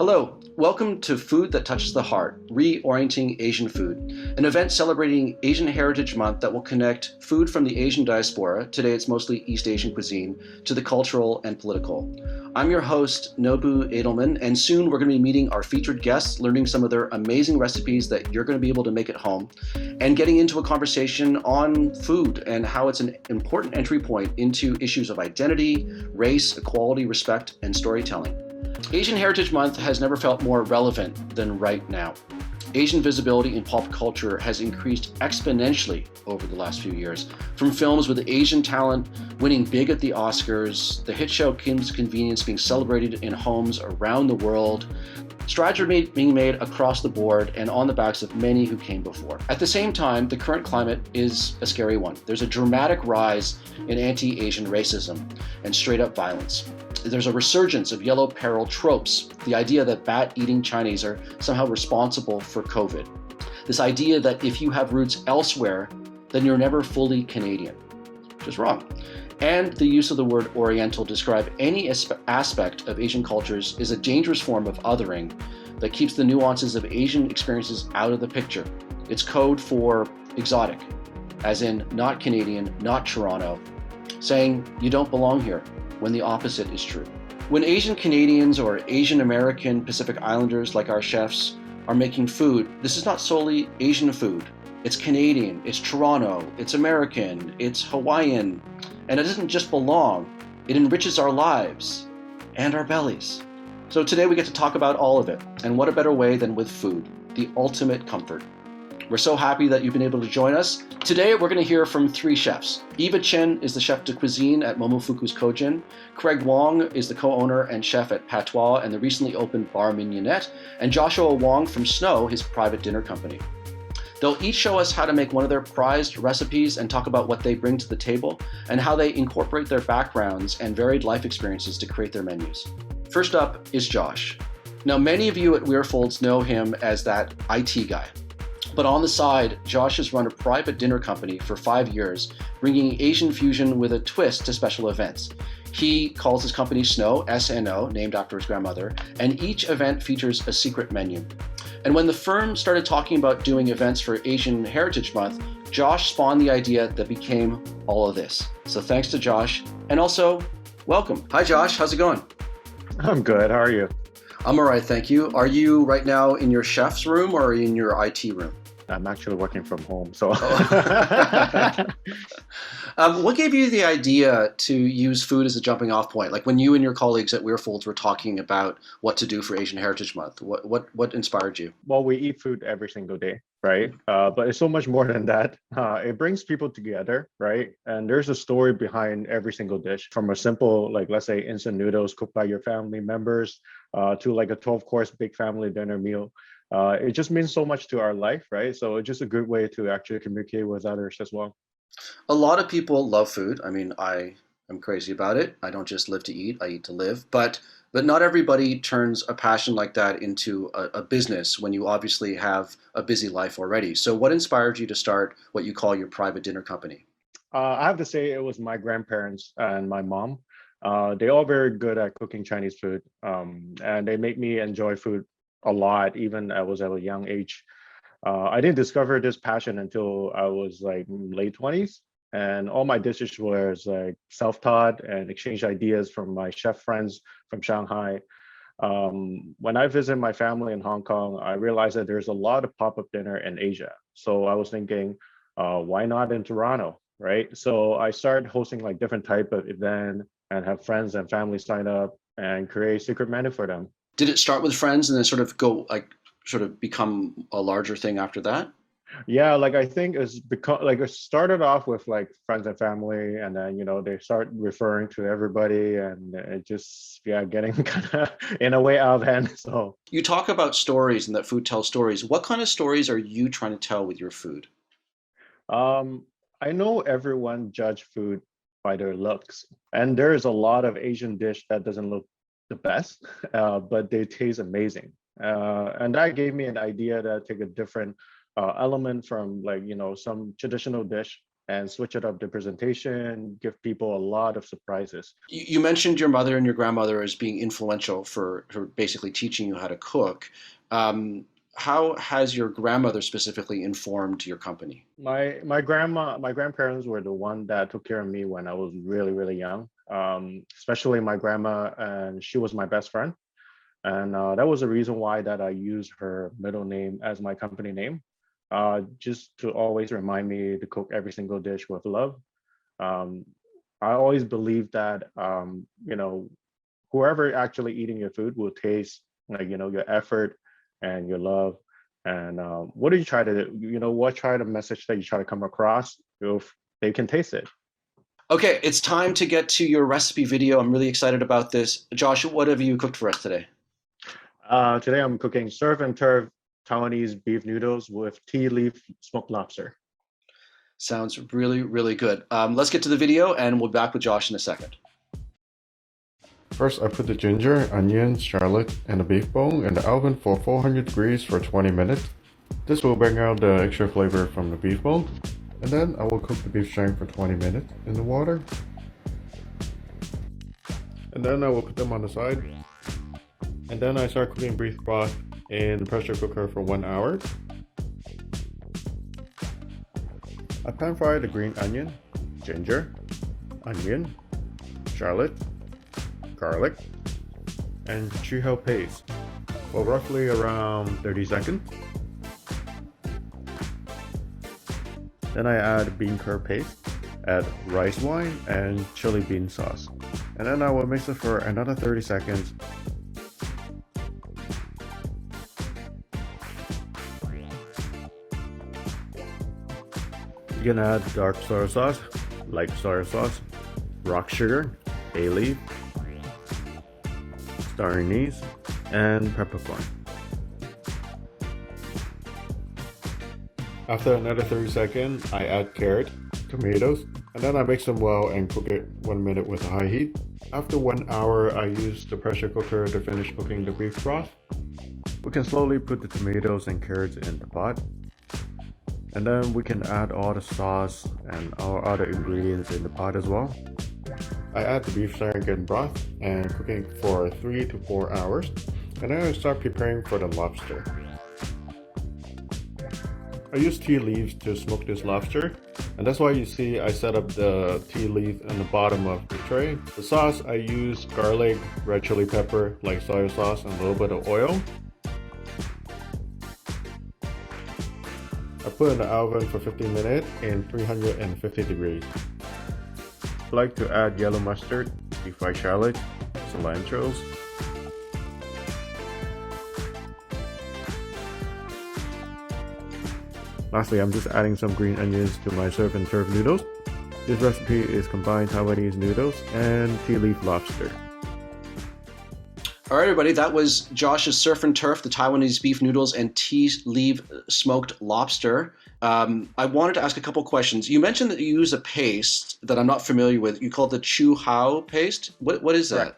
Hello, welcome to Food That Touches the Heart, Re-Orienting Asian Food, an event celebrating Asian Heritage Month that will connect food from the Asian diaspora, today it's mostly East Asian cuisine, to the cultural and political. I'm your host, Nobu Edelman, and soon we're going to be meeting our featured guests, learning some of their amazing recipes that you're going to be able to make at home, and getting into a conversation on food and how it's an important entry point into issues of identity, race, equality, respect, and storytelling. Asian Heritage Month has never felt more relevant than right now. Asian visibility in pop culture has increased exponentially over the last few years, from films with Asian talent winning big at the Oscars, the hit show Kim's Convenience being celebrated in homes around the world, strides are being made across the board and on the backs of many who came before. At the same time, the current climate is a scary one. There's a dramatic rise in anti-Asian racism and straight-up violence. There's a resurgence of yellow peril tropes, the idea that bat-eating Chinese are somehow responsible for COVID. This idea that if you have roots elsewhere, then you're never fully Canadian, which is wrong. And the use of the word Oriental to describe any aspect of Asian cultures is a dangerous form of othering that keeps the nuances of Asian experiences out of the picture. It's code for exotic, as in not Canadian, not Toronto, saying you don't belong here, when the opposite is true. When Asian Canadians or Asian American Pacific Islanders like our chefs are making food, this is not solely Asian food. It's Canadian, it's Toronto, it's American, it's Hawaiian, and it doesn't just belong, it enriches our lives and our bellies. So today we get to talk about all of it, and what a better way than with food, the ultimate comfort. We're so happy that you've been able to join us. Today, we're going to hear from three chefs. Eva Chin is the chef de cuisine at Momofuku's Kojin. Craig Wong is the co-owner and chef at Patois and the recently opened Bar Mignonette. And Joshua Wong from Snow, his private dinner company. They'll each show us how to make one of their prized recipes and talk about what they bring to the table and how they incorporate their backgrounds and varied life experiences to create their menus. First up is Josh. Now, many of you at Weirfolds know him as that IT guy. But on the side, Josh has run a private dinner company for 5 years, bringing Asian fusion with a twist to special events. He calls his company Snow, S-N-O, named after his grandmother, and each event features a secret menu. And when the firm started talking about doing events for Asian Heritage Month, Josh spawned the idea that became all of this. So thanks to Josh, and also, welcome. Hi Josh, how's it going? I'm good, how are you? I'm all right, thank you. Are you right now in your chef's room or in your IT room? I'm actually working from home, so. What gave you the idea to use food as a jumping off point? Like when you and your colleagues at Weirfolds were talking about what to do for Asian Heritage Month, what inspired you? Well, we eat food every single day, right? But it's so much more than that. It brings people together, right? And there's a story behind every single dish, from a simple, like let's say instant noodles cooked by your family members, to like a 12-course big family dinner meal. It just means so much to our life, right? So it's just a good way to actually communicate with others as well. A lot of people love food. I mean, I am crazy about it. I don't just live to eat, I eat to live. But not everybody turns a passion like that into a business when you obviously have a busy life already. So what inspired you to start what you call your private dinner company? I have to say it was my grandparents and my mom. They all very good at cooking Chinese food, and they make me enjoy food a lot, even I was at a young age. I didn't discover this passion until I was like late 20s, and all my dishes was like self-taught and exchange ideas from my chef friends from Shanghai. When I visit my family in Hong Kong, I realized that there's a lot of pop-up dinner in Asia. So I was thinking, why not in Toronto, right? So I started hosting like different type of event and have friends and family sign up and create secret menu for them. Did it start with friends and then sort of become a larger thing after that? Yeah, like I think it's because like it started off with like friends and family, and then they start referring to everybody, and it just getting kind of in a way out of hand. So You talk about stories and that food tells stories. What kind of stories are you trying to tell with your food? I know everyone judge food by their looks, and there's a lot of Asian dish that doesn't look the best, but they taste amazing. And that gave me an idea to take a different element from like some traditional dish and switch it up the presentation, give people a lot of surprises. You mentioned your mother and your grandmother as being influential for basically teaching you how to cook. How has your grandmother specifically informed your company? My grandparents were the one that took care of me when I was really, really young. Especially my grandma, and she was my best friend. And that was the reason why that I use her middle name as my company name, just to always remind me to cook every single dish with love. Um, I always believe that whoever actually eating your food will taste like your effort and your love. And what do you try to what try the message that you try to come across if they can taste it. Okay, it's time to get to your recipe video. I'm really excited about this. Josh, what have you cooked for us today? Today I'm cooking surf and turf Taiwanese beef noodles with tea leaf smoked lobster. Sounds really, really good. Let's get to the video and we'll be back with Josh in a second. First, I put the ginger, onions, shallot, and the beef bone in the oven for 400 degrees for 20 minutes. This will bring out the extra flavor from the beef bone. And then I will cook the beef shank for 20 minutes in the water. And then I will put them on the side. And then I start cooking beef broth in the pressure cooker for 1 hour. I pan fry the green onion, ginger, onion, shallot, garlic, and chuhao paste for roughly around 30 seconds. Then I add bean curd paste, add rice wine, and chili bean sauce. And then I will mix it for another 30 seconds. You can add dark soy sauce, light soy sauce, rock sugar, bay leaf, star anise, and peppercorn. After another 30 seconds, I add carrot, tomatoes, and then I mix them well and cook it 1 minute with a high heat. After 1 hour, I use the pressure cooker to finish cooking the beef broth. We can slowly put the tomatoes and carrots in the pot. And then we can add all the sauce and our other ingredients in the pot as well. I add the beef shank and broth and cooking for 3 to 4 hours. And then I start preparing for the lobster. I use tea leaves to smoke this lobster, and that's why you see I set up the tea leaf in the bottom of the tray. The sauce, I use garlic, red chili pepper, like soy sauce, and a little bit of oil. I put in the oven for 15 minutes in 350 degrees. I like to add yellow mustard, deep fried shallot, cilantros, lastly, I'm just adding some green onions to my surf and turf noodles. This recipe is combined Taiwanese noodles and tea leaf lobster. All right, everybody, that was Josh's surf and turf, the Taiwanese beef noodles and tea leaf smoked lobster. I wanted to ask a couple questions. You mentioned that you use a paste that I'm not familiar with. You call it the chu hao paste. What is that?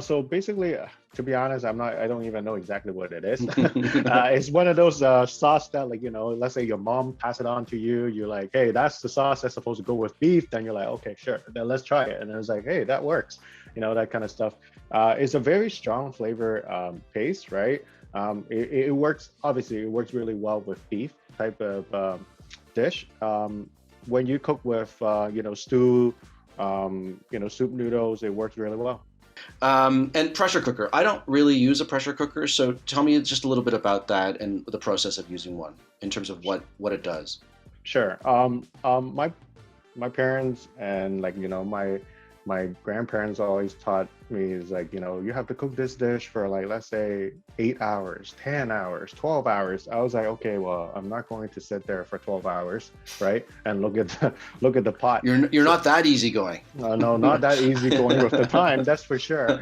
So basically, to be honest, I don't even know exactly what it is. It's one of those sauce that, like, let's say your mom pass it on to you. You're like, hey, that's the sauce that's supposed to go with beef. Then you're like, okay, sure, then let's try it. And it's like, hey, that works. That kind of stuff. It's a very strong flavor paste, right? It works, obviously, it works really well with beef type of dish. When you cook with, stew, soup noodles, it works really well. And pressure cooker. I don't really use a pressure cooker, so tell me just a little bit about that and the process of using one in terms of what it does. Sure. My parents and my grandparents always taught me is like, you have to cook this dish for like, let's say 8 hours, 10 hours, 12 hours. I was like, okay, well, I'm not going to sit there for 12 hours, right? And look at the pot. You're not that easygoing. No, not that easygoing with the time, that's for sure.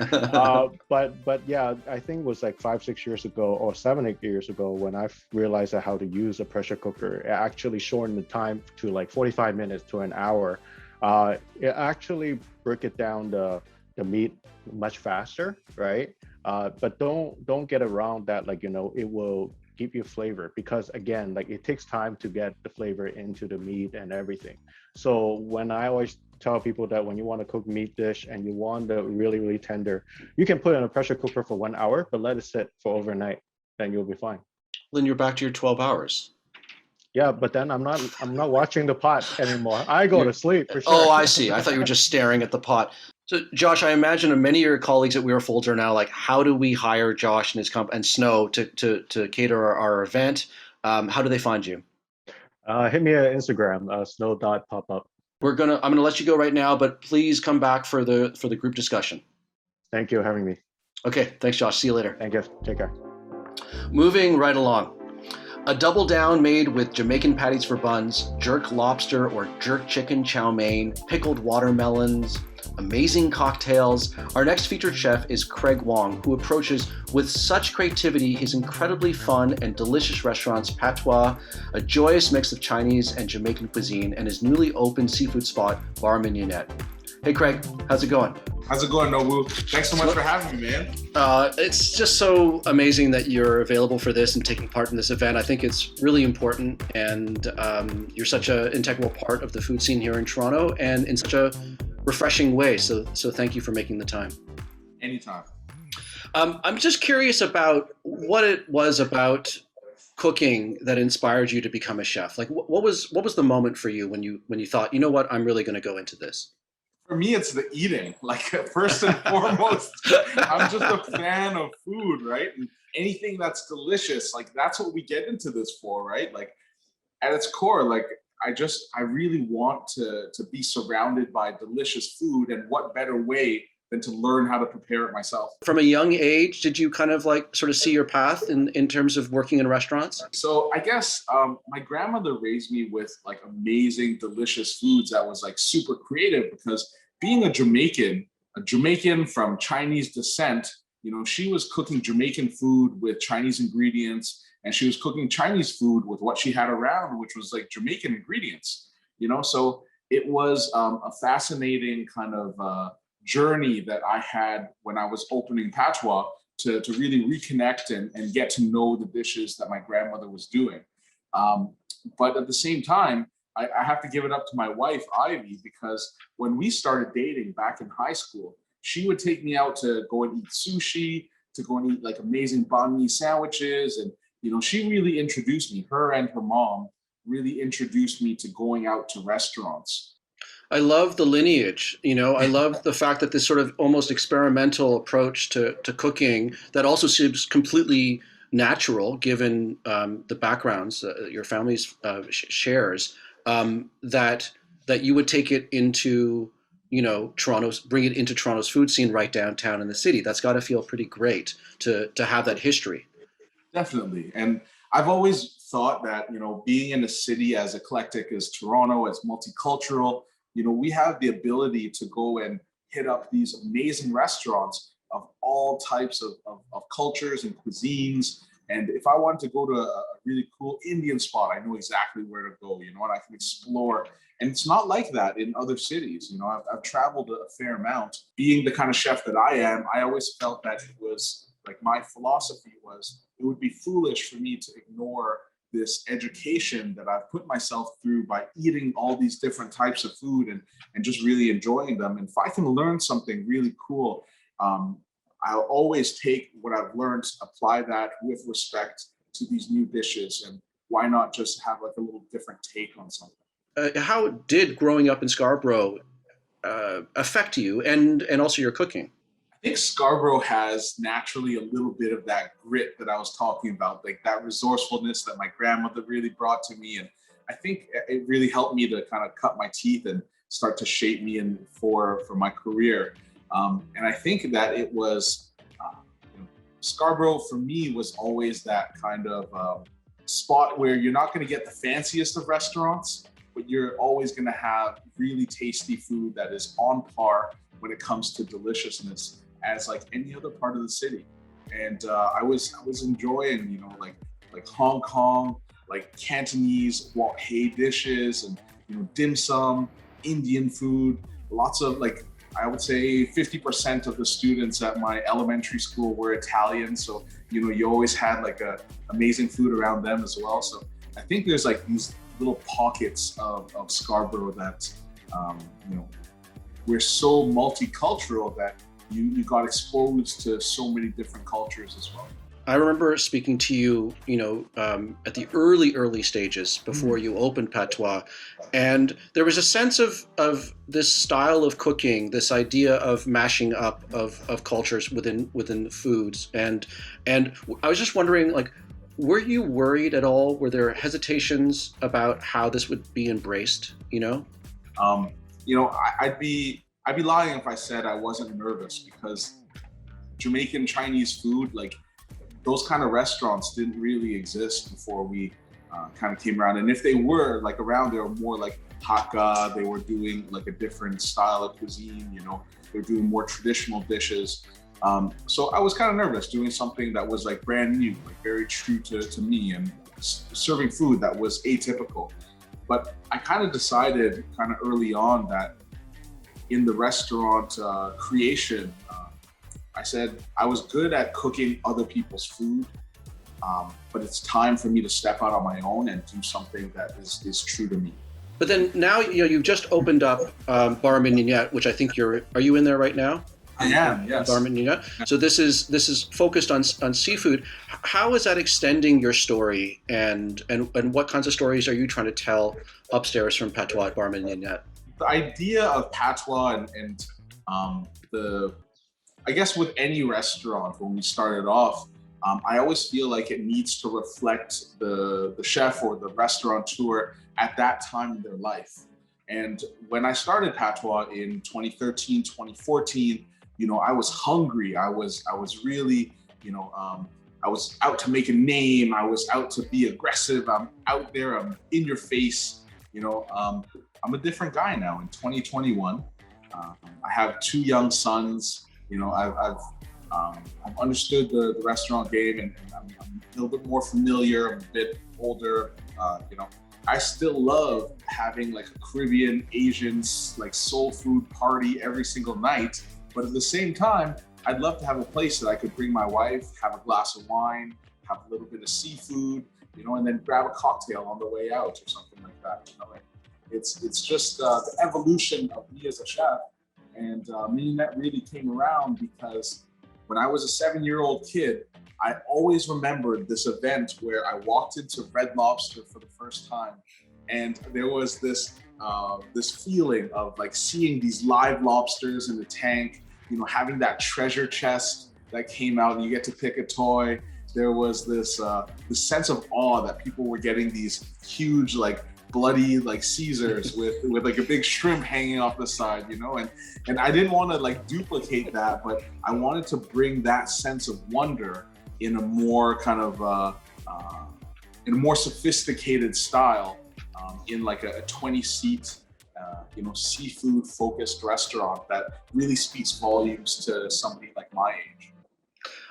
But yeah, I think it was like 5-6 years ago or 7-8 years ago when I realized how to use a pressure cooker. It actually shortened the time to like 45 minutes to an hour. It actually break it down the meat much faster, right? But don't get around that, like, it will give you flavor, because again, like it takes time to get the flavor into the meat and everything. So when I always tell people that when you want to cook meat dish and you want the really, really tender, you can put it in a pressure cooker for 1 hour, but let it sit for overnight, then you'll be fine. Then you're back to your 12 hours. Yeah, but then I'm not watching the pot anymore. I go You're- to sleep for sure. Oh, I see. I thought you were just staring at the pot. So, Josh, I imagine many of your colleagues at We Are Folds are now like, how do we hire Josh and his and Snow to cater our event? How do they find you? Hit me at Instagram, snow.popup. I'm gonna let you go right now, but please come back for the group discussion. Thank you for having me. Okay, thanks, Josh. See you later. Thank you. Take care. Moving right along. A double down made with Jamaican patties for buns, jerk lobster or jerk chicken chow mein, pickled watermelons, amazing cocktails. Our next featured chef is Craig Wong, who approaches with such creativity his incredibly fun and delicious restaurants Patois, a joyous mix of Chinese and Jamaican cuisine, and his newly opened seafood spot, Bar Mignonette. Hey Craig, how's it going? How's it going, Nobu? Thanks so much for having me, man. It's just so amazing that you're available for this and taking part in this event. I think it's really important, and you're such an integral part of the food scene here in Toronto, and in such a refreshing way. So thank you for making the time. Anytime. I'm just curious about what it was about cooking that inspired you to become a chef. Like, what was the moment for you when you thought, you know what, I'm really going to go into this? For me, it's the eating. Like, first and foremost, I'm just a fan of food, right? And anything that's delicious, like, that's what we get into this for, right? Like, at its core, like, I really want to be surrounded by delicious food, and what better way than to learn how to prepare it myself. From a young age, did you kind of like sort of see your path in terms of working in restaurants? So I guess my grandmother raised me with like amazing, delicious foods that was like super creative, because being a Jamaican from Chinese descent, you know, she was cooking Jamaican food with Chinese ingredients, and she was cooking Chinese food with what she had around, which was like Jamaican ingredients, you know? So it was a fascinating kind of journey that I had when I was opening Patois to really reconnect and get to know the dishes that my grandmother was doing. But at the same time, I have to give it up to my wife, Ivy, because when we started dating back in high school, she would take me out to go and eat sushi, to go and eat like amazing banh mi sandwiches. And, you know, she really introduced me, her and her mom really introduced me to going out to restaurants. I love the lineage, you know, I love the fact that this sort of almost experimental approach to cooking that also seems completely natural given the backgrounds your family's shares, that you would take it into, you know, bring it into Toronto's food scene right downtown in the city. That's got to feel pretty great to have that history. Definitely. And I've always thought that, you know, being in a city as eclectic as Toronto, as multicultural, you know, we have the ability to go and hit up these amazing restaurants of all types of cultures and cuisines. And if I wanted to go to a really cool Indian spot, I know exactly where to go, you know, and I can explore. And it's not like that in other cities. You know, I've traveled a fair amount. Being the kind of chef that I am, I always felt that it was like my philosophy was it would be foolish for me to ignore this education that I've put myself through by eating all these different types of food and just really enjoying them. And if I can learn something really cool, I'll always take what I've learned, apply that with respect to these new dishes, and why not just have like a little different take on something? How did growing up in Scarborough affect you and also your cooking? I think Scarborough has naturally a little bit of that grit that I was talking about, like that resourcefulness that my grandmother really brought to me. And I think it really helped me to kind of cut my teeth and start to shape me for my career. And I think that it was, you know, Scarborough for me was always that kind of spot where you're not going to get the fanciest of restaurants, but you're always going to have really tasty food that is on par when it comes to deliciousness as like any other part of the city. And I was enjoying, you know, like Hong Kong, like Cantonese wok hei dishes, and, you know, dim sum, Indian food, lots of like I would say 50% of the students at my elementary school were Italian. So, you always had like amazing food around them as well. So I think there's like these little pockets of Scarborough that, we're so multicultural that you got exposed to so many different cultures as well. I remember speaking to you, at the early stages before you opened Patois, and there was a sense of this style of cooking, this idea of mashing up of cultures within foods, and I was just wondering, like, were you worried at all? Were there hesitations about how this would be embraced? I'd be lying if I said I wasn't nervous, because Jamaican Chinese food, like, those kind of restaurants didn't really exist before we kind of came around. And if they were like around, they were more like Hakka. They were doing like a different style of cuisine, they're doing more traditional dishes. So I was kind of nervous doing something that was like brand new, like very true to me, and serving food that was atypical. But I kind of decided kind of early on that in the restaurant creation, I said I was good at cooking other people's food, but it's time for me to step out on my own and do something that is true to me. But then now, you've just opened up Bar Mignonette, which I think are you in there right now? I am, yes. Bar Mignonette. So this is focused on seafood. How is that extending your story, and what kinds of stories are you trying to tell upstairs from Patois at Bar Mignonette? The idea of Patois and I guess with any restaurant, when we started off, I always feel like it needs to reflect the chef or the restaurateur at that time in their life. And when I started Patois in 2013, 2014, I was hungry. I was really, I was out to make a name. I was out to be aggressive. I'm out there. I'm in your face. I'm a different guy now in 2021. I have 2 young sons. I've understood the restaurant game, and I'm a little bit more familiar. I'm a bit older. I still love having like a Caribbean, Asian, like soul food party every single night. But at the same time, I'd love to have a place that I could bring my wife, have a glass of wine, have a little bit of seafood, and then grab a cocktail on the way out or something like that. It's just the evolution of me as a chef. And Mignonette really came around because when I was a 7-year-old kid, I always remembered this event where I walked into Red Lobster for the first time, and there was this feeling of like seeing these live lobsters in the tank, having that treasure chest that came out and you get to pick a toy. There was this sense of awe that people were getting these huge, like, bloody like Caesars with like a big shrimp hanging off the side, and I didn't want to like duplicate that, but I wanted to bring that sense of wonder in a more kind of in a more sophisticated style, in like a 20-seat seafood focused restaurant that really speaks volumes to somebody like my age.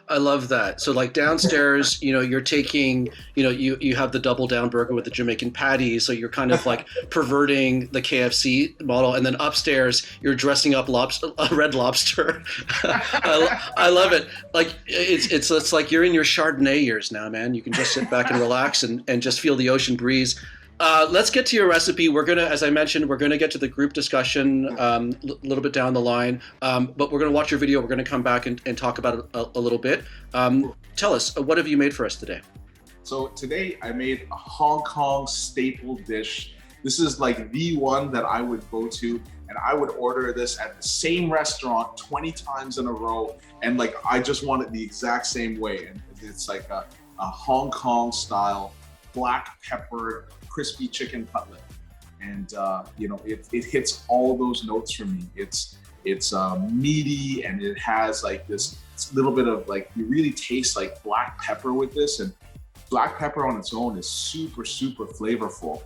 I love that. So like downstairs, you're taking, you have the double down burger with the Jamaican patties. So you're kind of like perverting the KFC model. And then upstairs, you're dressing up Red Lobster. I love it. Like it's like you're in your Chardonnay years now, man. You can just sit back and relax and just feel the ocean breeze. Let's get to your recipe. We're going to, as I mentioned, we're going to get to the group discussion a little bit down the line, but we're going to watch your video. We're going to come back and talk about it a little bit. Tell us, what have you made for us today? So today I made a Hong Kong staple dish. This is like the one that I would go to, and I would order this at the same restaurant 20 times in a row. And like, I just want it the exact same way. And it's like a Hong Kong style black pepper crispy chicken cutlet, and it hits all those notes for me. It's meaty, and it has like this little bit of like, you really taste like black pepper with this, and black pepper on its own is super flavorful.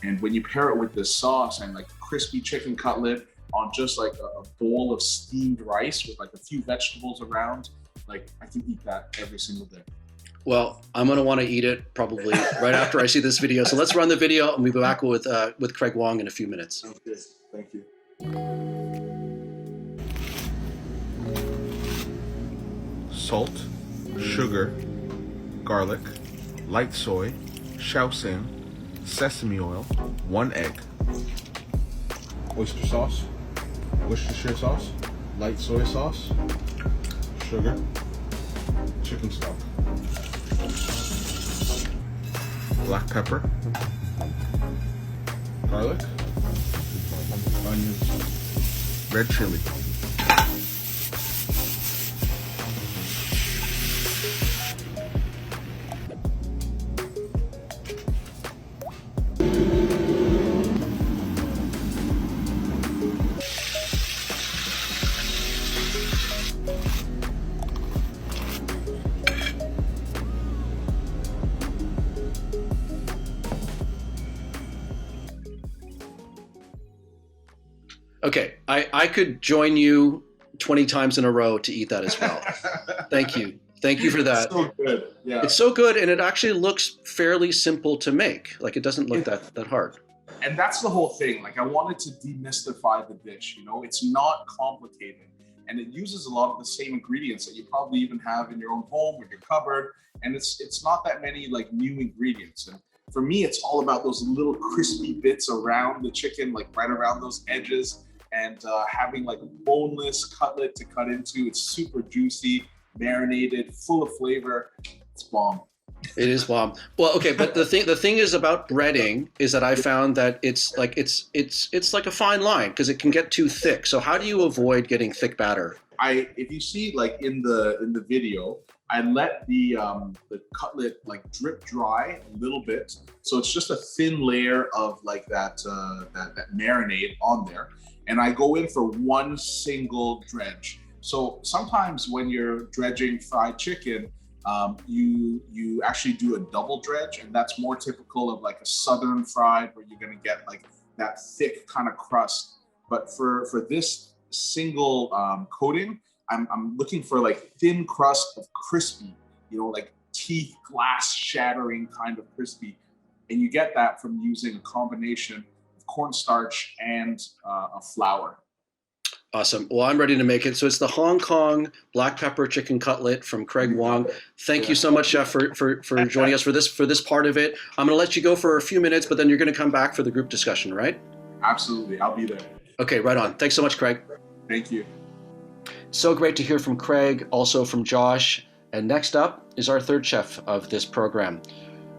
And when you pair it with this sauce and like crispy chicken cutlet on just like a bowl of steamed rice with like a few vegetables around, like I can eat that every single day. Well, I'm going to want to eat it probably right after I see this video. So let's run the video and we'll be back with Craig Wong in a few minutes. Sounds good. Thank you. salt, sugar, garlic, light soy, shaoxing, sesame oil, 1 egg, oyster sauce, Worcestershire sauce, light soy sauce, sugar, chicken stock, black pepper, garlic, onions, red chili. Okay, I could join you 20 times in a row to eat that as well. Thank you. Thank you for that. So good. Yeah. It's so good, and it actually looks fairly simple to make. Like, it doesn't look that hard. And that's the whole thing. Like, I wanted to demystify the dish. You know, it's not complicated, and it uses a lot of the same ingredients that you probably even have in your own home or your cupboard. And it's not that many like new ingredients. And for me, it's all about those little crispy bits around the chicken, like right around those edges, and having like a boneless cutlet to cut into. It's super juicy, marinated, full of flavor. It's bomb. It is bomb. Well, okay, but the thing is about breading is that I found that it's like a fine line because it can get too thick. So how do you avoid getting thick batter? If you see like in the video, I let the cutlet like drip dry a little bit, so it's just a thin layer of like that marinade on there, and I go in for one single dredge. So sometimes when you're dredging fried chicken, you actually do a double dredge, and that's more typical of like a southern fried where you're gonna get like that thick kind of crust. But for this single coating, I'm looking for like thin crust of crispy, you know, like teeth glass shattering kind of crispy. And you get that from using a combination of cornstarch and a flour. Awesome. Well, I'm ready to make it. So it's the Hong Kong black pepper chicken cutlet from Craig Wong. Thank you so much, Chef, for joining us for this part of it. I'm going to let you go for a few minutes, but then you're going to come back for the group discussion, right? Absolutely. I'll be there. Okay, right on. Thanks so much, Craig. Thank you. So great to hear from Craig, also from Josh. And next up is our third chef of this program.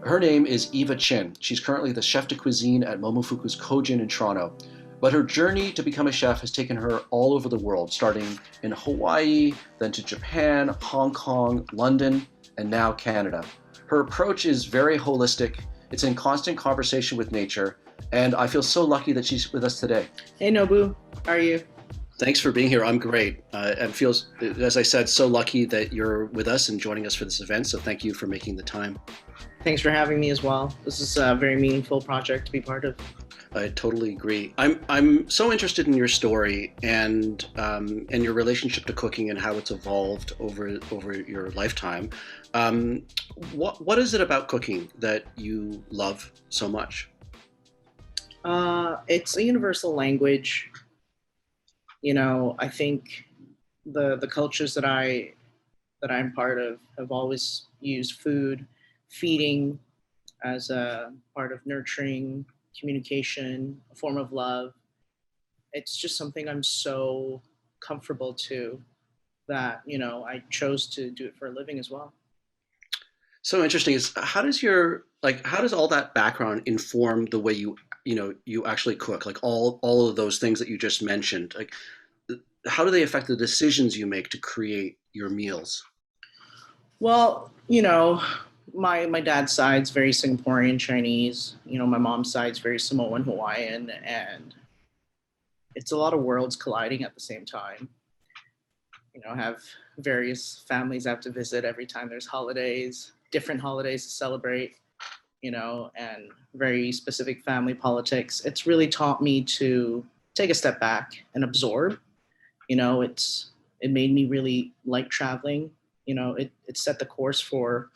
Her name is Eva Chin. She's currently the chef de cuisine at Momofuku's Kojin in Toronto. But her journey to become a chef has taken her all over the world, starting in Hawaii, then to Japan, Hong Kong, London, and now Canada. Her approach is very holistic. It's in constant conversation with nature, and I feel so lucky that she's with us today. Hey Nobu, how are you? Thanks for being here. I'm great. And feels, as I said, so lucky that you're with us and joining us for this event. So thank you for making the time. Thanks for having me as well. This is a very meaningful project to be part of. I totally agree. I'm so interested in your story and your relationship to cooking and how it's evolved over your lifetime. What is it about cooking that you love so much? It's a universal language. You know, I think the cultures that I'm part of have always used food, feeding as a part of nurturing, communication, a form of love. It's just something I'm so comfortable to that, you know, I chose to do it for a living as well. So interesting. Is how does all that background inform the way you actually cook? Like all of those things that you just mentioned, like how do they affect the decisions you make to create your meals? Well, you know, my dad's side's very Singaporean Chinese. You know, my mom's side's very Samoan Hawaiian, and it's a lot of worlds colliding at the same time. You know, I have various families I have to visit every time there's holidays, different holidays to celebrate, you know, and very specific family politics. It's really taught me to take a step back and absorb. You know, it made me really like traveling. You know, it set the course for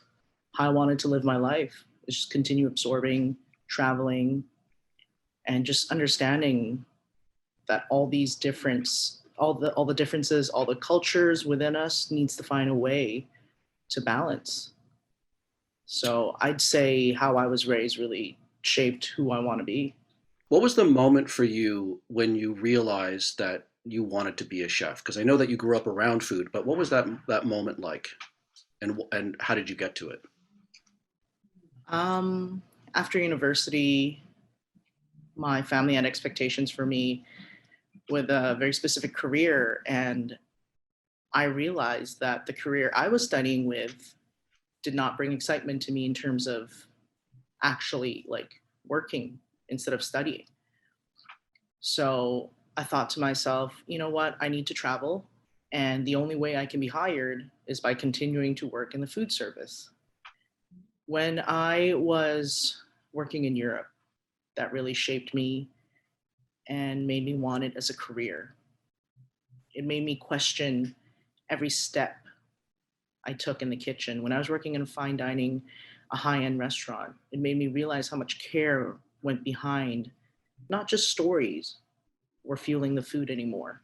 how I wanted to live my life. It's just continue absorbing, traveling, and just understanding that all these different all the differences, all the cultures within us needs to find a way to balance. So I'd say how I was raised really shaped who I want to be. What was the moment for you when you realized that you wanted to be a chef? Because I know that you grew up around food, but what was that moment like, and how did you get to it? After university, my family had expectations for me with a very specific career, and I realized that the career I was studying with did not bring excitement to me in terms of actually like working instead of studying. So I thought to myself, you know what, I need to travel. And the only way I can be hired is by continuing to work in the food service. When I was working in Europe, that really shaped me and made me want it as a career. It made me question every step I took in the kitchen. When I was working in fine dining, a high-end restaurant, it made me realize how much care went behind not just stories were fueling the food anymore.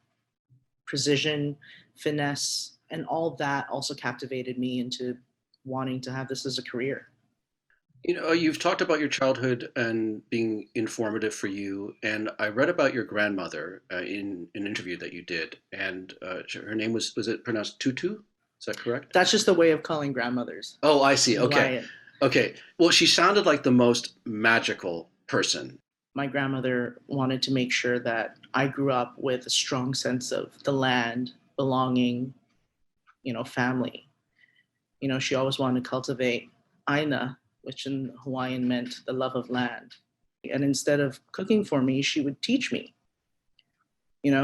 Precision, finesse, and all that also captivated me into wanting to have this as a career. You've talked about your childhood and being informative for you, and I read about your grandmother in an interview that you did, and her name was it pronounced Tutu? Is that correct? That's just the way of calling grandmothers. Oh, I see. Okay. Wyatt. Okay. Well, she sounded like the most magical person. My grandmother wanted to make sure that I grew up with a strong sense of the land, belonging, family. She always wanted to cultivate aina, which in Hawaiian meant the love of land. And instead of cooking for me, she would teach me.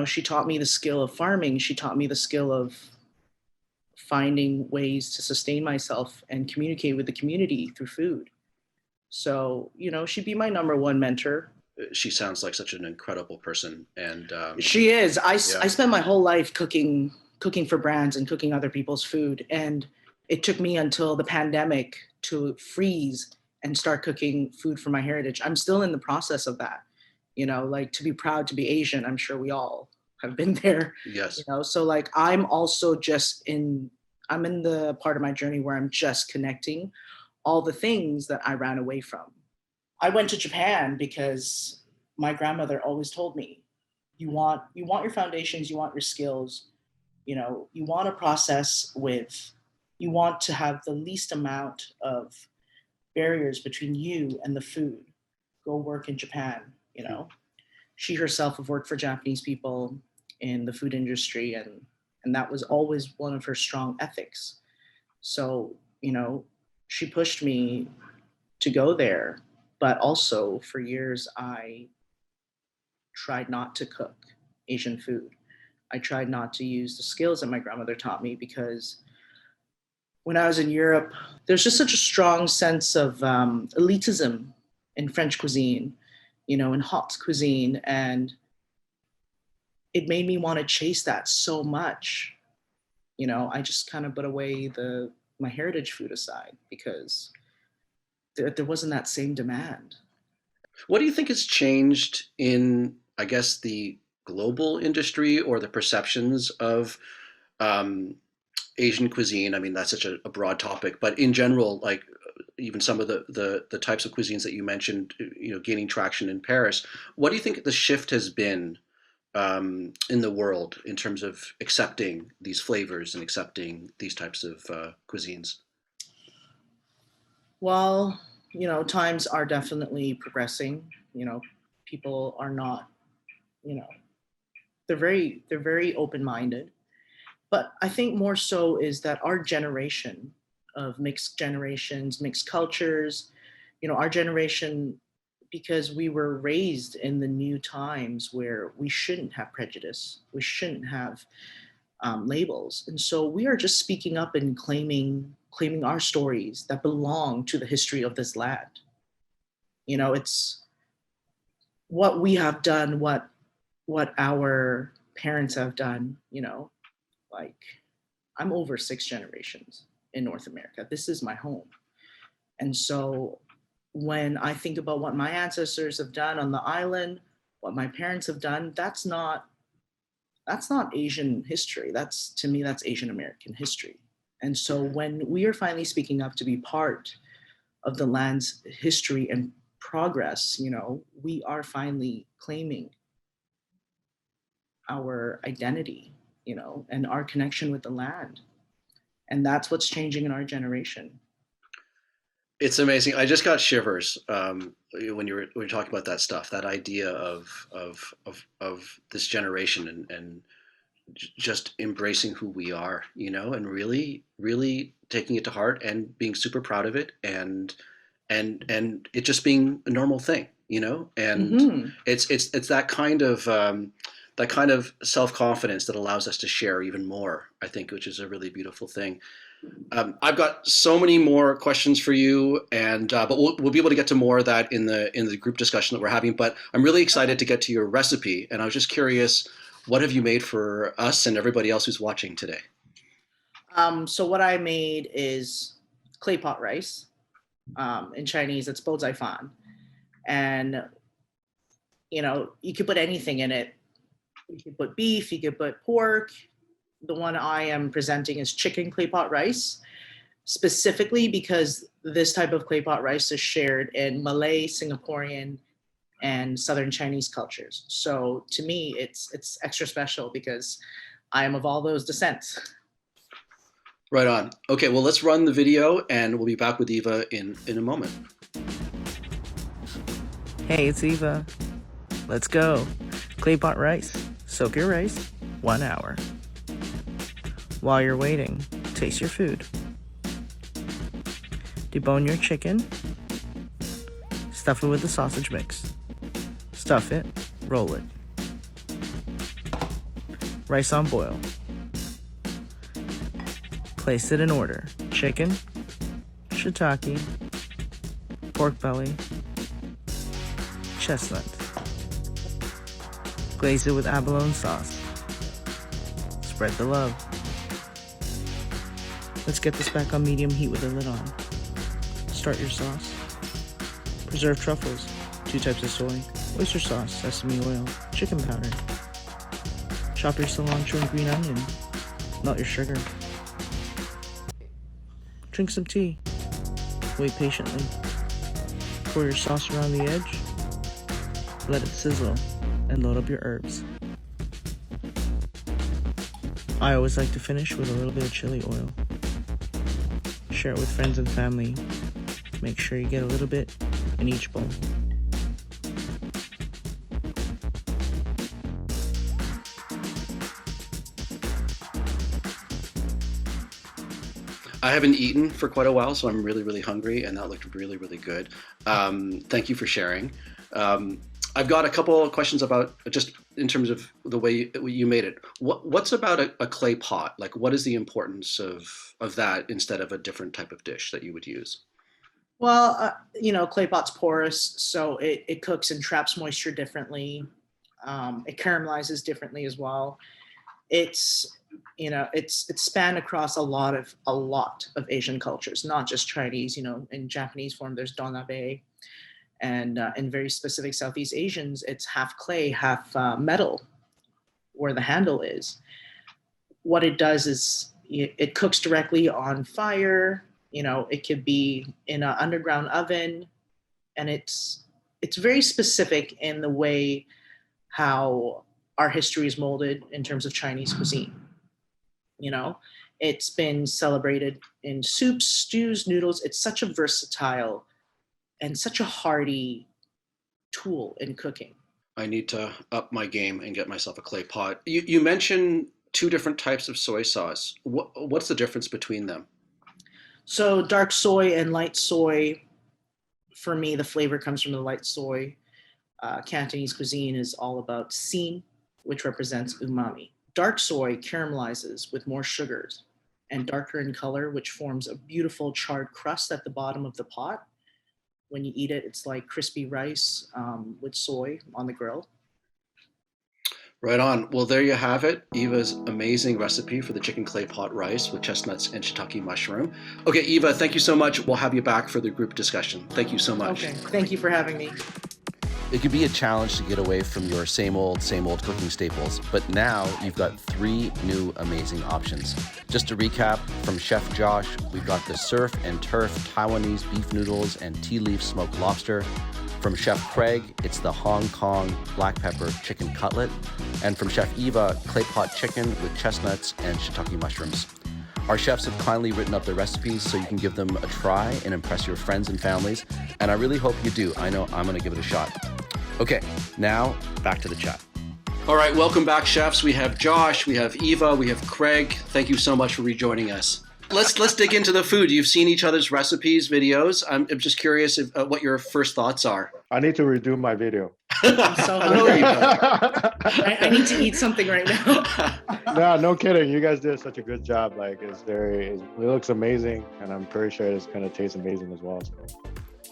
She taught me the skill of farming. She taught me the skill of finding ways to sustain myself and communicate with the community through food. So, she'd be my number one mentor. She sounds like such an incredible person, and She is. I yeah. spent my whole life cooking for brands and cooking other people's food. And it took me until the pandemic to freeze and start cooking food for my heritage. I'm still in the process of that, like to be proud to be Asian. I'm sure we all have been there. Yes. So like I'm also I'm in the part of my journey where I'm just connecting all the things that I ran away from. I went to Japan because my grandmother always told me, you want your foundations, you want your skills, you want to process you want to have the least amount of barriers between you and the food. Go work in Japan, She herself have worked for Japanese people in the food industry, and that was always one of her strong ethics. So, she pushed me to go there, but also for years I tried not to cook Asian food. I tried not to use the skills that my grandmother taught me because when I was in Europe, there's just such a strong sense of elitism in French cuisine, in hot cuisine, and it made me want to chase that so much. I just kind of put away my heritage food aside because there wasn't that same demand. What do you think has changed in, I guess, the global industry or the perceptions of Asian cuisine? I mean, that's such a broad topic, but in general, like even some of the types of cuisines that you mentioned, gaining traction in Paris. What do you think the shift has been in the world in terms of accepting these flavors and accepting these types of cuisines? Well, times are definitely progressing. People are not, they're very open-minded. But I think more so is that our generation of mixed generations, mixed cultures, our generation, because we were raised in the new times where we shouldn't have prejudice, we shouldn't have labels. And so we are just speaking up and claiming our stories that belong to the history of this land. It's what we have done, what our parents have done, like I'm over 6 generations in North America. This is my home. And so when I think about what my ancestors have done on the island, what my parents have done, that's not that's not Asian history. To me, that's Asian American history. And so when we are finally speaking up to be part of the land's history and progress, we are finally claiming our identity, and our connection with the land. And that's what's changing in our generation. It's amazing. I just got shivers when you were talking about that stuff. That idea of this generation and just embracing who we are, and really, really taking it to heart and being super proud of it, and it just being a normal thing, and it's that kind of self-confidence that allows us to share even more, I think, which is a really beautiful thing. I've got so many more questions for you, but we'll be able to get to more of that in the group discussion that we're having. But I'm really excited to get to your recipe, and I was just curious, what have you made for us and everybody else who's watching today? So what I made is clay pot rice. In Chinese, it's bo zai fan, and you could put anything in it. You could put beef, you could put pork. The one I am presenting is chicken clay pot rice, specifically because this type of clay pot rice is shared in Malay, Singaporean, and Southern Chinese cultures. So to me, it's extra special because I am of all those descents. Right on. Okay, well, let's run the video and we'll be back with Eva in a moment. Hey, it's Eva. Let's go. Clay pot rice. Soak your rice 1 hour. While you're waiting, taste your food. Debone your chicken. Stuff it with the sausage mix. Stuff it, roll it. Rice on boil. Place it in order. Chicken, shiitake, pork belly, chestnut. Glaze it with abalone sauce. Spread the love. Let's get this back on medium heat with the lid on. Start your sauce. Preserved truffles, 2 types of soy, oyster sauce, sesame oil, chicken powder. Chop your cilantro and green onion. Melt your sugar. Drink some tea. Wait patiently. Pour your sauce around the edge. Let it sizzle and load up your herbs. I always like to finish with a little bit of chili oil. Share it with friends and family. Make sure you get a little bit in each bowl. I haven't eaten for quite a while, so I'm really, really hungry, and that looked really, really good. Thank you for sharing. I've got a couple of questions about just in terms of the way you made it. What's about a clay pot? Like, what is the importance of that instead of a different type of dish that you would use? Well, clay pot's porous, so it cooks and traps moisture differently. It caramelizes differently as well. It's spanned across a lot of Asian cultures, not just Chinese. In Japanese form, there's donabe, and in very specific Southeast Asians, it's half clay, half metal, where the handle is. What it does is it cooks directly on fire. It could be in an underground oven, and it's very specific in the way how our history is molded in terms of Chinese cuisine. It's been celebrated in soups, stews, noodles. It's such a versatile and such a hearty tool in cooking. I need to up my game and get myself a clay pot. You mentioned 2 different types of soy sauce. What's the difference between them? So dark soy and light soy, for me, the flavor comes from the light soy. Cantonese cuisine is all about sin, which represents umami. Dark soy caramelizes with more sugars and darker in color, which forms a beautiful charred crust at the bottom of the pot. When you eat it, it's like crispy rice with soy on the grill. Right on. Well, there you have it. Eva's amazing recipe for the chicken clay pot rice with chestnuts and shiitake mushroom. Okay, Eva, thank you so much. We'll have you back for the group discussion. Thank you so much. Okay, thank you for having me. It can be a challenge to get away from your same old cooking staples, but now you've got 3 new amazing options. Just to recap, from Chef Josh, we've got the Surf and Turf Taiwanese beef noodles and tea leaf smoked lobster. From Chef Craig, it's the Hong Kong black pepper chicken cutlet. And from Chef Eva, clay pot chicken with chestnuts and shiitake mushrooms. Our chefs have kindly written up their recipes so you can give them a try and impress your friends and families. And I really hope you do. I know I'm going to give it a shot. Okay, now back to the chat. All right, welcome back, chefs. We have Josh, we have Eva, we have Craig. Thank you so much for rejoining us. Let's dig into the food. You've seen each other's recipes, videos. I'm just curious what your first thoughts are. I need to redo my video. I'm so hungry. I need to eat something right now. No kidding. You guys did such a good job. Like it looks amazing, and I'm pretty sure it's gonna taste amazing as well. So.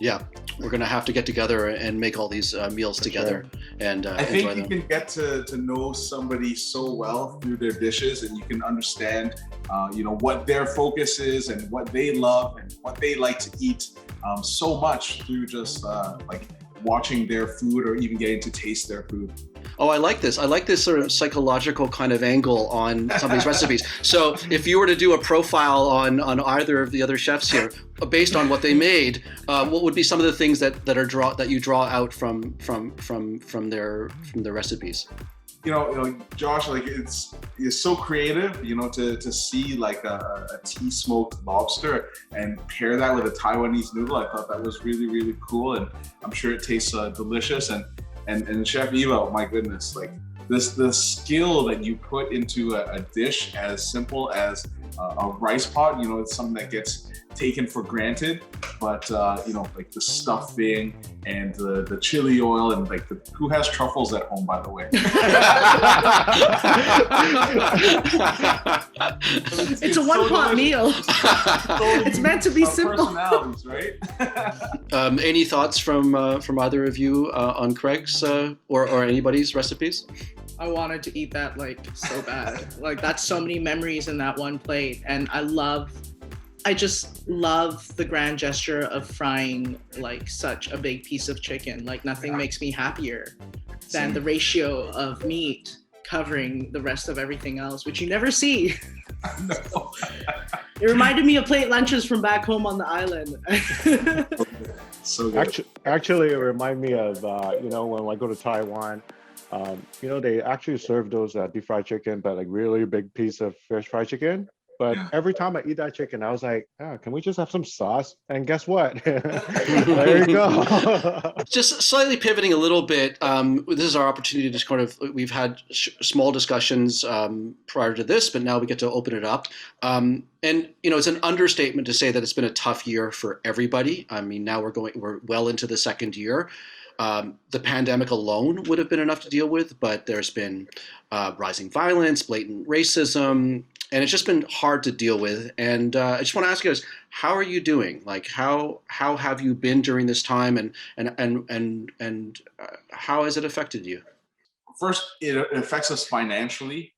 Yeah, we're gonna have to get together and make all these meals together. Sure. And I think you can get to know somebody so well through their dishes, and you can understand, what their focus is and what they love and what they like to eat so much through just like watching their food or even getting to taste their food. Oh, I like this. I like this sort of psychological kind of angle on some of these recipes. So if you were to do a profile on either of the other chefs here, based on what they made, what would be some of the things that you draw out from their recipes? Josh, like it's so creative, to see like a tea smoked lobster and pair that with a Taiwanese noodle. I thought that was really, really cool, and I'm sure it tastes delicious. And Chef Eva, oh my goodness, like the skill that you put into a dish as simple as a rice pot, it's something that gets taken for granted, but like the stuffing and the chili oil and like who has truffles at home, by the way? It's a one-pot meal. It's meant to be simple. Personalities, right? Any thoughts from either of you on Craig's or anybody's recipes? I wanted to eat that like so bad. Like that's so many memories in that one plate, and I just love the grand gesture of frying like such a big piece of chicken. Like nothing makes me happier than the ratio of meat covering the rest of everything else, which you never see. No. It reminded me of plate lunches from back home on the island. So good. Actually, it reminded me of when I go to Taiwan. They actually serve those deep fried chicken, but like really big piece of fresh fried chicken. But every time I eat that chicken, I was like, can we just have some sauce? And guess what? There you go. Just slightly pivoting a little bit, this is our opportunity to we've had small discussions prior to this, but now we get to open it up. And it's an understatement to say that it's been a tough year for everybody. I mean, now we're well into the second year. The pandemic alone would have been enough to deal with, but there's been rising violence, blatant racism, and it's just been hard to deal with. And I just want to ask you guys, how are you doing? Like, how have you been during this time, and how has it affected you? First, it affects us financially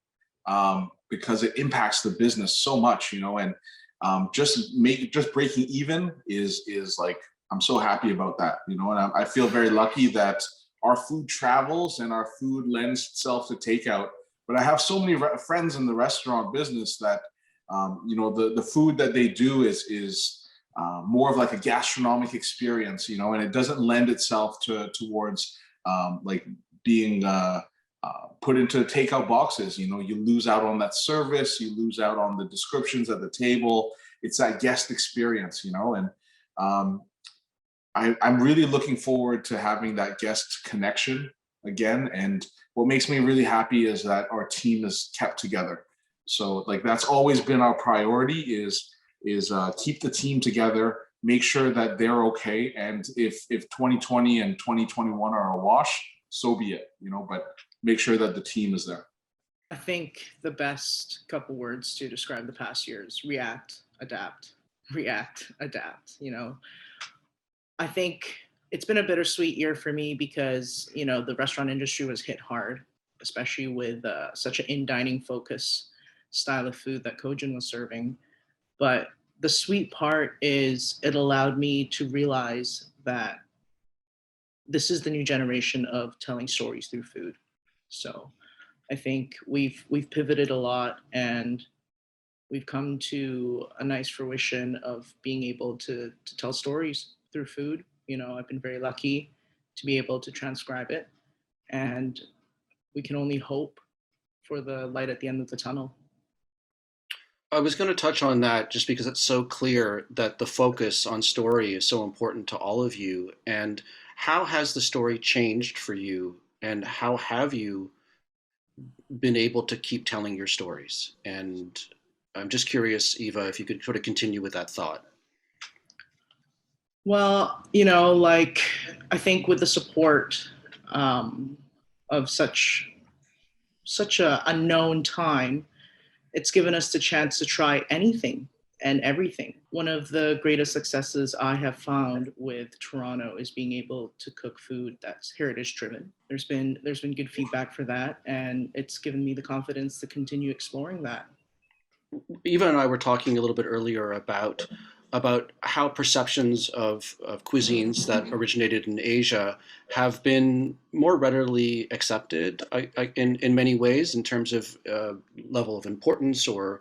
because it impacts the business so much, and just breaking even is like, I'm so happy about that, and I feel very lucky that our food travels and our food lends itself to takeout. But I have so many friends in the restaurant business that, the food that they do is more of like a gastronomic experience, and it doesn't lend itself towards like being put into takeout boxes. You lose out on that service, you lose out on the descriptions at the table. It's that guest experience, and I'm really looking forward to having that guest connection again. And what makes me really happy is that our team is kept together. So like that's always been our priority is keep the team together, make sure that they're okay. And if 2020 and 2021 are a wash, so be it, but make sure that the team is there. I think the best couple words to describe the past year is react, adapt, I think it's been a bittersweet year for me because, the restaurant industry was hit hard, especially with such an in-dining focus style of food that Kojin was serving. But the sweet part is it allowed me to realize that this is the new generation of telling stories through food. So I think we've pivoted a lot, and we've come to a nice fruition of being able to tell stories through food. You know, I've been very lucky to be able to transcribe it, and we can only hope for the light at the end of the tunnel. I was going to touch on that just because it's so clear that the focus on story is so important to all of you. And how has the story changed for you? And how have you been able to keep telling your stories? And I'm just curious, Eva, if you could sort of continue with that thought. Well, you know, like, I think with the support of such a unknown time, it's given us the chance to try anything and everything. One of the greatest successes I have found with Toronto is being able to cook food that's heritage driven. There's been good feedback for that, and it's given me the confidence to continue exploring that. Eva and I were talking a little bit earlier about how perceptions of cuisines that originated in Asia have been more readily accepted in many ways in terms of level of importance or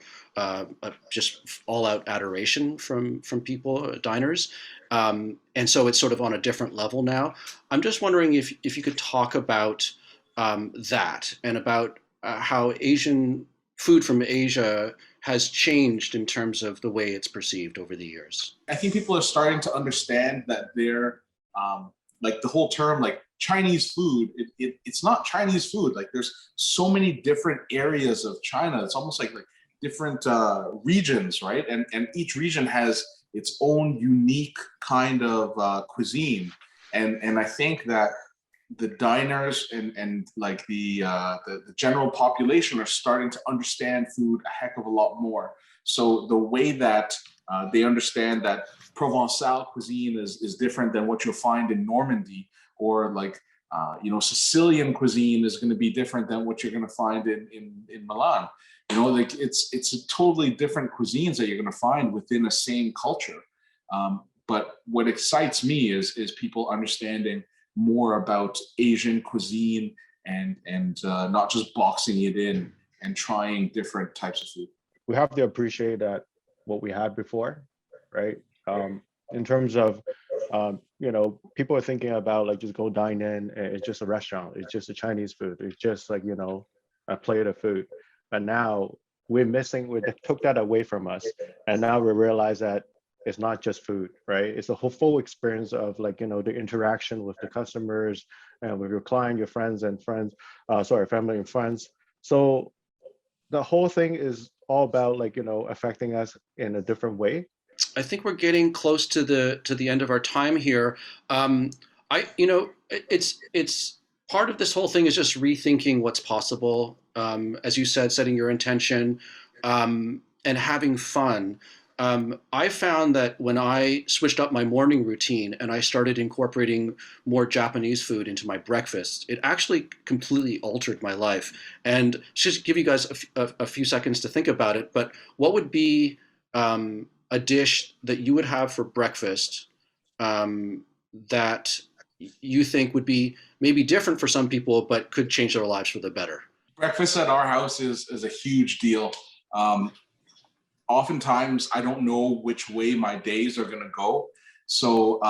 just all-out adoration from people, diners. And so it's sort of on a different level now. I'm just wondering if you could talk about that and about how Asian food from Asia has changed in terms of the way it's perceived over the years. I think people are starting to understand that they're like the whole term like Chinese food. It's not Chinese food. Like there's so many different areas of China. It's almost like different regions, right? And each region has its own unique kind of cuisine. And I think that the diners and like the general population are starting to understand food a heck of a lot more. So the way that they understand that Provençal cuisine is different than what you'll find in Normandy, or like Sicilian cuisine is going to be different than what you're going to find in Milan. You know, like it's a totally different cuisines that you're going to find within a same culture. But what excites me is people understanding more about Asian cuisine and not just boxing it in and trying different types of food. We have to appreciate that what we had before, right? In terms of, people are thinking about like just go dine in. It's just a restaurant. It's just a Chinese food. It's just like, a plate of food. But now we took that away from us. And now we realize that it's not just food, right? It's the whole full experience of like, the interaction with the customers and with your client, your friends and friends, family and friends. So the whole thing is all about like, affecting us in a different way. I think we're getting close to the end of our time here. It's part of this whole thing is just rethinking what's possible. As you said, setting your intention and having fun. I found that when I switched up my morning routine and I started incorporating more Japanese food into my breakfast, it actually completely altered my life. And just give you guys a few seconds to think about it, but what would be a dish that you would have for breakfast that you think would be maybe different for some people, but could change their lives for the better? Breakfast at our house is a huge deal. Oftentimes I don't know which way my days are gonna go. So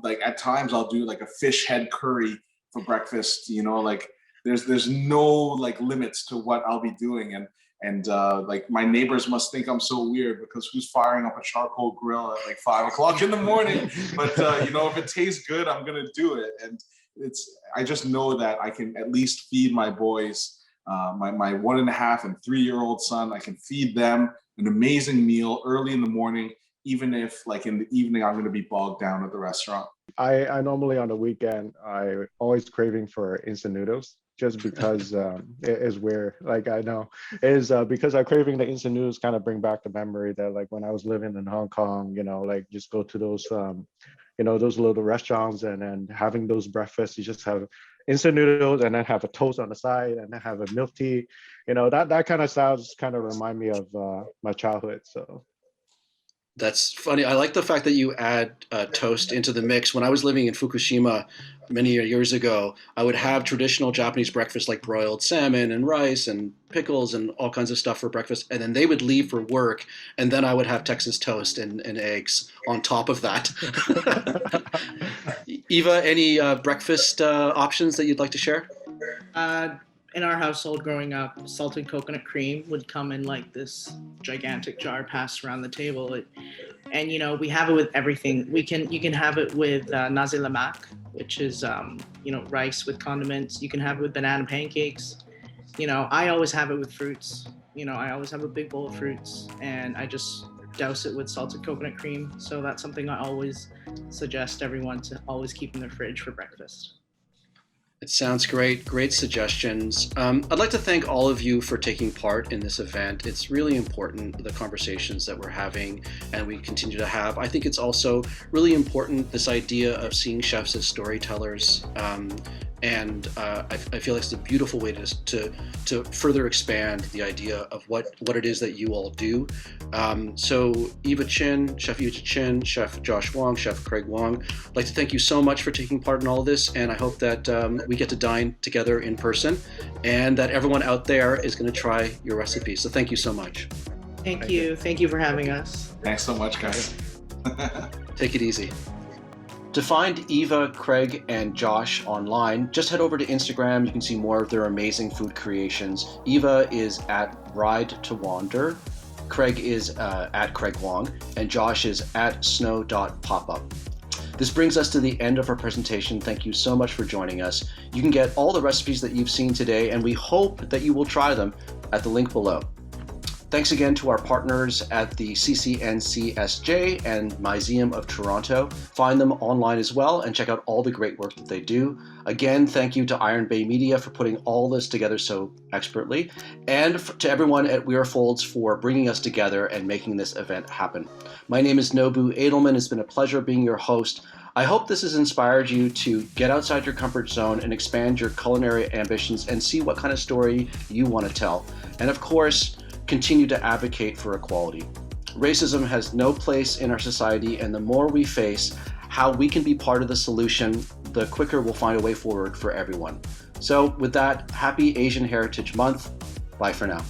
like at times I'll do like a fish head curry for breakfast, like there's no like limits to what I'll be doing. And like my neighbors must think I'm so weird because who's firing up a charcoal grill at like 5 o'clock in the morning? But if it tastes good, I'm gonna do it. And I just know that I can at least feed my boys, my 1.5 and 3-year-old son. I can feed them an amazing meal early in the morning, even if like in the evening I'm going to be bogged down at the restaurant. I normally on the weekend, I always craving for instant noodles just because it is weird. Like I know it is because I'm craving the instant noodles kind of bring back the memory that like when I was living in Hong Kong, like just go to those, those little restaurants and then having those breakfasts, you just have instant noodles and then have a toast on the side and then have a milk tea. That kind of sounds kind of remind me of my childhood. So That's funny. I like the fact that you add toast into the mix. When I was living in Fukushima many years ago, I would have traditional Japanese breakfast like broiled salmon and rice and pickles and all kinds of stuff for breakfast. And then they would leave for work, and then I would have Texas toast and eggs on top of that. Eva, any breakfast options that you'd like to share? In our household growing up, salted coconut cream would come in like this gigantic jar passed around the table. And you know, we have it with everything. You can have it with nasi lemak, which is you know, rice with condiments. You can have it with banana pancakes. You know, I always have it with fruits. You know, I always have a big bowl of fruits, and I just douse it with salted coconut cream. So that's something I always suggest everyone to always keep in their fridge for breakfast. It sounds great. Great suggestions. I'd like to thank all of you for taking part in this event. It's really important, the conversations that we're having and we continue to have. I think it's also really important, this idea of seeing chefs as storytellers. I feel like it's a beautiful way to further expand the idea of what it is that you all do. So Eva Chin, Chef Eva Chin, Chef Josh Wong, Chef Craig Wong, I'd like to thank you so much for taking part in all of this, and I hope that we get to dine together in person and that everyone out there is going to try your recipe. So thank you so much. Thank you. Thank you for having us. Thanks so much, guys. Take it easy. To find Eva, Craig, and Josh online, just head over to Instagram. You can see more of their amazing food creations. Eva is at Ride to Wander, Craig is at Craig Wong, and Josh is at snow.popup. This brings us to the end of our presentation. Thank you so much for joining us. You can get all the recipes that you've seen today, and we hope that you will try them at the link below. Thanks again to our partners at the CCNCSJ and Museum of Toronto. Find them online as well and check out all the great work that they do. Again, thank you to Iron Bay Media for putting all this together so expertly, and to everyone at Weir Folds for bringing us together and making this event happen. My name is Nobu Edelman. It's been a pleasure being your host. I hope this has inspired you to get outside your comfort zone and expand your culinary ambitions and see what kind of story you want to tell. And of course, continue to advocate for equality. Racism has no place in our society, and the more we face how we can be part of the solution, the quicker we'll find a way forward for everyone. So with that, happy Asian Heritage Month. Bye for now.